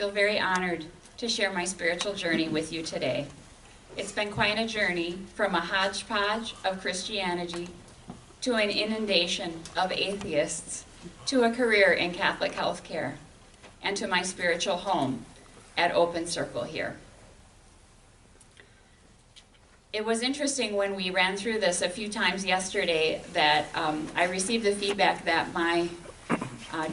feel very honored to share my spiritual journey with you today. It's been quite a journey from a hodgepodge of Christianity to an inundation of atheists to a career in Catholic healthcare and to my spiritual home at Open Circle here. It was interesting when we ran through this a few times yesterday that I received the feedback that my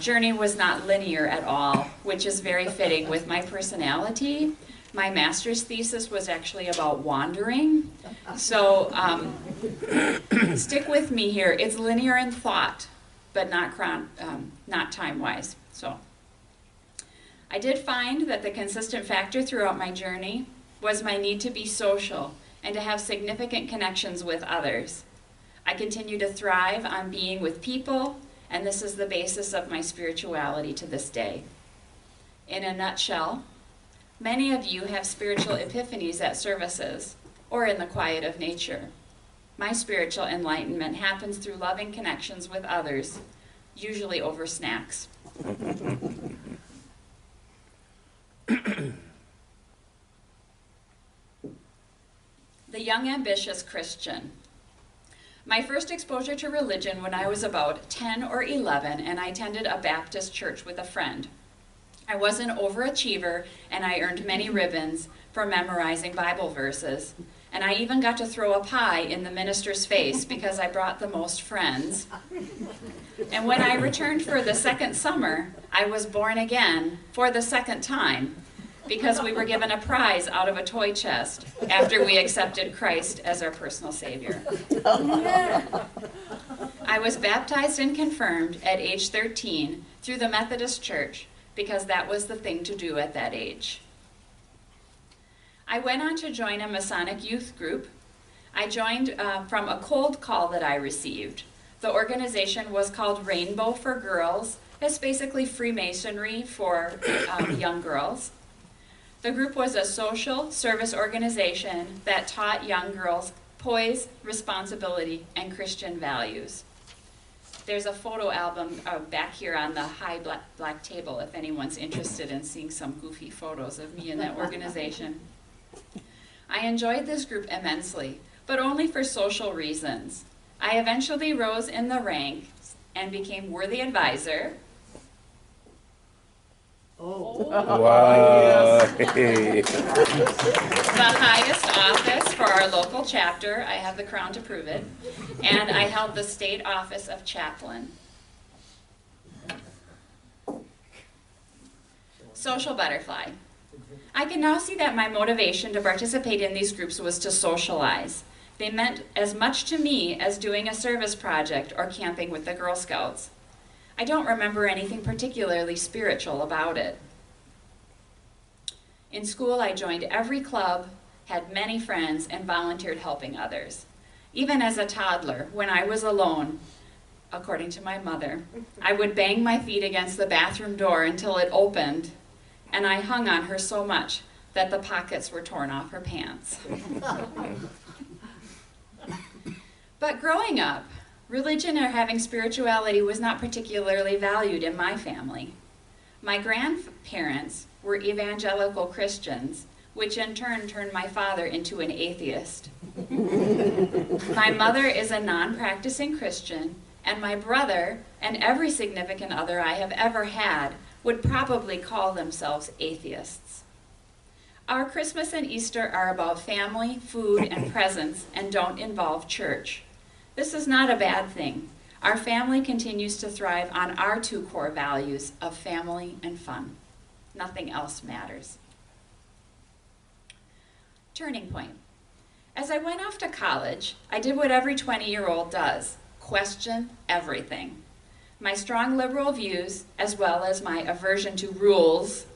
journey was not linear at all, which is very fitting with my personality. My master's thesis was actually about wandering, so stick with me here. It's linear in thought, but not time-wise. So I did find that the consistent factor throughout my journey was my need to be social and to have significant connections with others. I continue to thrive on being with people, and this is the basis of my spirituality to this day. In a nutshell, many of you have spiritual epiphanies at services or in the quiet of nature. My spiritual enlightenment happens through loving connections with others, usually over snacks. The young ambitious Christian. My first exposure to religion when I was about 10 or 11, and I attended a Baptist church with a friend. I was an overachiever, and I earned many ribbons for memorizing Bible verses. And I even got to throw a pie in the minister's face because I brought the most friends. And when I returned for the second summer, I was born again for the second time because we were given a prize out of a toy chest after we accepted Christ as our personal Savior. I was baptized and confirmed at age 13 through the Methodist Church because that was the thing to do at that age. I went on to join a Masonic youth group. I joined from a cold call that I received. The organization was called Rainbow for Girls. It's basically Freemasonry for young girls. The group was a social service organization that taught young girls poise, responsibility, and Christian values. There's a photo album back here on the high black table if anyone's interested in seeing some goofy photos of me in that organization. I enjoyed this group immensely, but only for social reasons. I eventually rose in the ranks and became worthy advisor. Wow. The highest office for our local chapter. I have the crown to prove it. And I held the state office of chaplain. Social butterfly. I can now see that my motivation to participate in these groups was to socialize. They meant as much to me as doing a service project or camping with the Girl Scouts. I don't remember anything particularly spiritual about it. In school, I joined every club, had many friends, and volunteered helping others. Even as a toddler, when I was alone, according to my mother, I would bang my feet against the bathroom door until it opened, and I hung on her so much that the pockets were torn off her pants. But growing up, religion or having spirituality was not particularly valued in my family. My grandparents were evangelical Christians, which in turn turned my father into an atheist. My mother is a non-practicing Christian, and my brother and every significant other I have ever had would probably call themselves atheists. Our Christmas and Easter are about family, food, and presents, and don't involve church. This is not a bad thing. Our family continues to thrive on our two core values of family and fun. Nothing else matters. Turning point. As I went off to college, I did what every 20-year-old does, question everything. My strong liberal views, as well as my aversion to rules,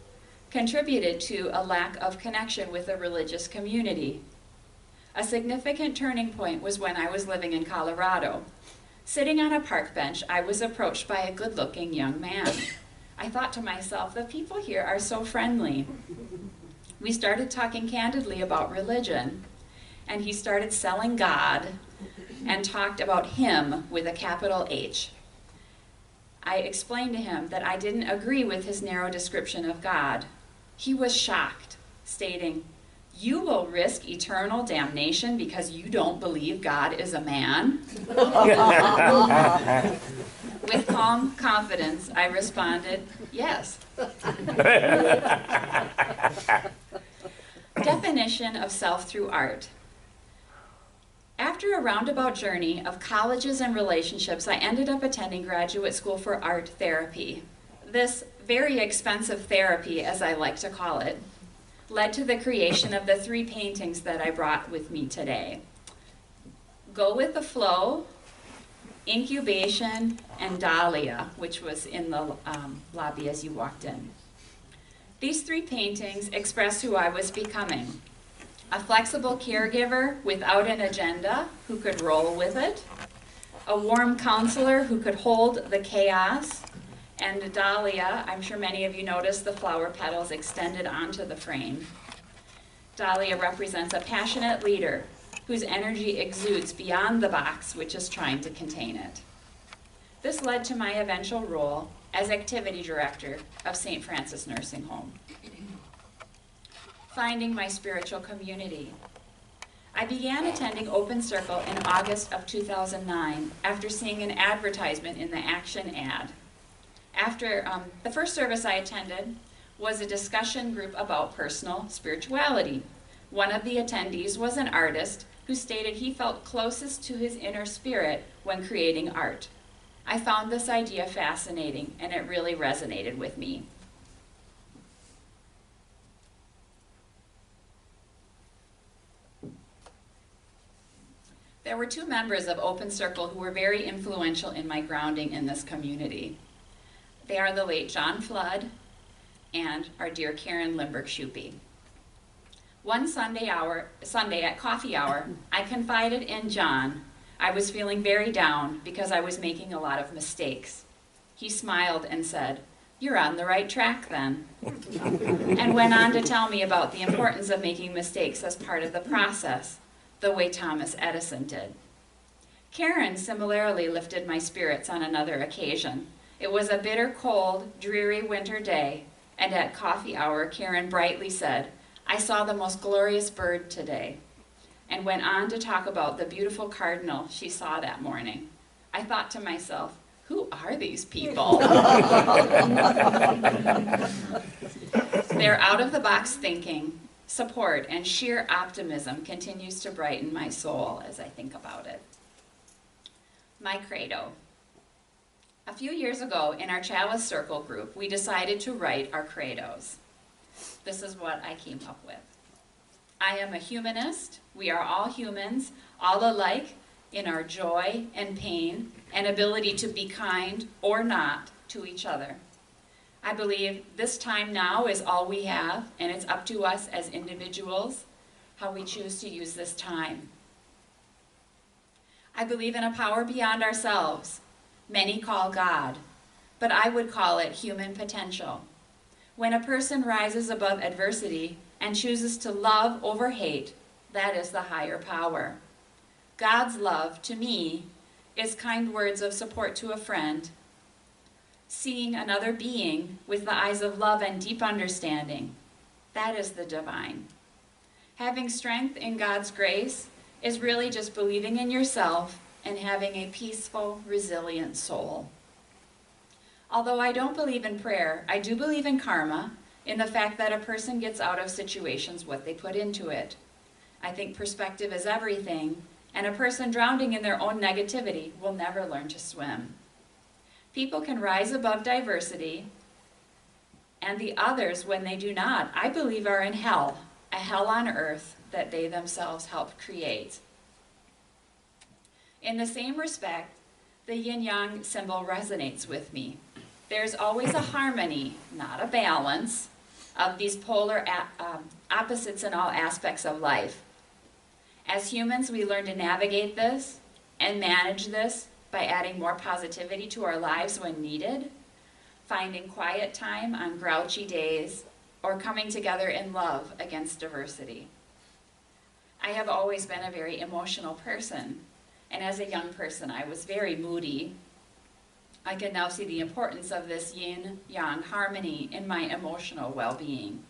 contributed to a lack of connection with the religious community. A significant turning point was when I was living in Colorado. Sitting on a park bench, I was approached by a good-looking young man. I thought to myself, the people here are so friendly. We started talking candidly about religion, and he started selling God and talked about him with a capital H. I explained to him that I didn't agree with his narrow description of God. He was shocked, stating, "You will risk eternal damnation because you don't believe God is a man?" With calm confidence, I responded, "Yes." Definition of self through art. After a roundabout journey of colleges and relationships, I ended up attending graduate school for art therapy. This very expensive therapy, as I like to call it, led to the creation of the 3 paintings that I brought with me today: Go with the Flow, Incubation, and Dahlia, which was in the lobby as you walked in. These 3 paintings express who I was becoming: a flexible caregiver without an agenda who could roll with it, a warm counselor who could hold the chaos, and Dahlia, I'm sure many of you noticed the flower petals extended onto the frame. Dahlia represents a passionate leader whose energy exudes beyond the box which is trying to contain it. This led to my eventual role as activity director of St. Francis Nursing Home. Finding my spiritual community. I began attending Open Circle in August of 2009 after seeing an advertisement in the Action ad. After the first service I attended was a discussion group about personal spirituality. One of the attendees was an artist who stated he felt closest to his inner spirit when creating art. I found this idea fascinating, and it really resonated with me. There were 2 members of Open Circle who were very influential in my grounding in this community. They are the late John Flood and our dear Karen Limburg-Schuppe. One Sunday at coffee hour, I confided in John I was feeling very down because I was making a lot of mistakes. He smiled and said, "You're on the right track then," and went on to tell me about the importance of making mistakes as part of the process, the way Thomas Edison did. Karen similarly lifted my spirits on another occasion. It was a bitter, cold, dreary winter day, and at coffee hour, Karen brightly said, "I saw the most glorious bird today," and went on to talk about the beautiful cardinal she saw that morning. I thought to myself, who are these people? Their out-of-the-box thinking, support, and sheer optimism continues to brighten my soul as I think about it. My credo. A few years ago in our Chalice Circle group, we decided to write our credos. This is what I came up with. I am a humanist. We are all humans, all alike in our joy and pain and ability to be kind or not to each other. I believe this time now is all we have, and it's up to us as individuals how we choose to use this time. I believe in a power beyond ourselves. Many call God, but I would call it human potential. When a person rises above adversity and chooses to love over hate, that is the higher power. God's love, to me, is kind words of support to a friend, seeing another being with the eyes of love and deep understanding. That is the divine. Having strength in God's grace is really just believing in yourself and having a peaceful, resilient soul. Although I don't believe in prayer, I do believe in karma, in the fact that a person gets out of situations what they put into it. I think perspective is everything, and a person drowning in their own negativity will never learn to swim. People can rise above diversity, and the others, when they do not, I believe are in hell, a hell on earth that they themselves helped create. In the same respect, the yin-yang symbol resonates with me. There's always a harmony, not a balance, of these polar opposites in all aspects of life. As humans, we learn to navigate this and manage this by adding more positivity to our lives when needed, finding quiet time on grouchy days, or coming together in love against diversity. I have always been a very emotional person, and as a young person, I was very moody. I can now see the importance of this yin-yang harmony in my emotional well-being.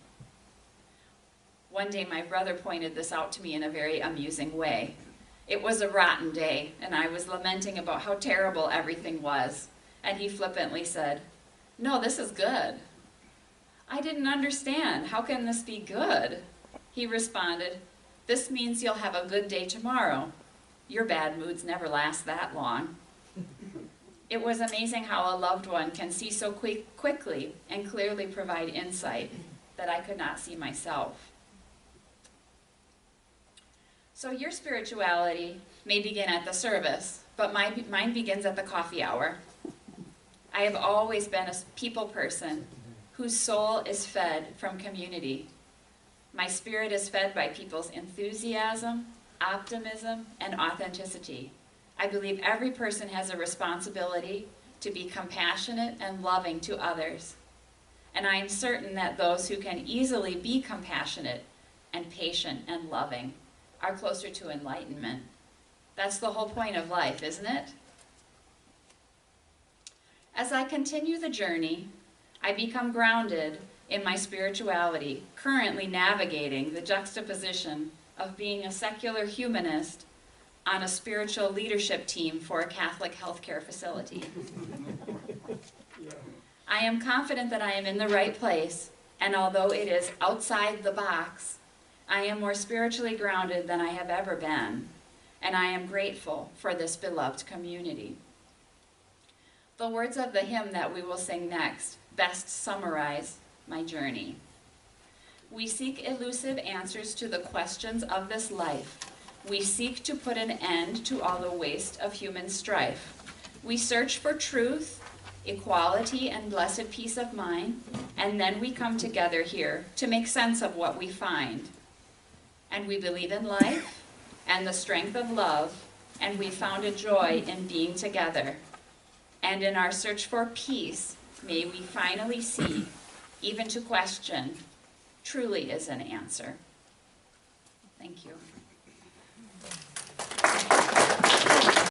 One day my brother pointed this out to me in a very amusing way. It was a rotten day, and I was lamenting about how terrible everything was. And he flippantly said, "No, this is good." I didn't understand. How can this be good? He responded, "This means you'll have a good day tomorrow. Your bad moods never last that long." It was amazing how a loved one can see so quickly and clearly provide insight that I could not see myself. So your spirituality may begin at the service, but mine begins at the coffee hour. I have always been a people person whose soul is fed from community. My spirit is fed by people's enthusiasm, optimism, and authenticity. I believe every person has a responsibility to be compassionate and loving to others. And I am certain that those who can easily be compassionate and patient and loving are closer to enlightenment. That's the whole point of life, isn't it? As I continue the journey, I become grounded in my spirituality, currently navigating the juxtaposition of being a secular humanist on a spiritual leadership team for a Catholic healthcare facility. I am confident that I am in the right place, and although it is outside the box, I am more spiritually grounded than I have ever been, and I am grateful for this beloved community. The words of the hymn that we will sing next best summarize my journey. We seek elusive answers to the questions of this life. We seek to put an end to all the waste of human strife. We search for truth, equality, and blessed peace of mind, and then we come together here to make sense of what we find. And we believe in life and the strength of love, and we found a joy in being together. And in our search for peace, may we finally see, even to question, truly is an answer. Thank you.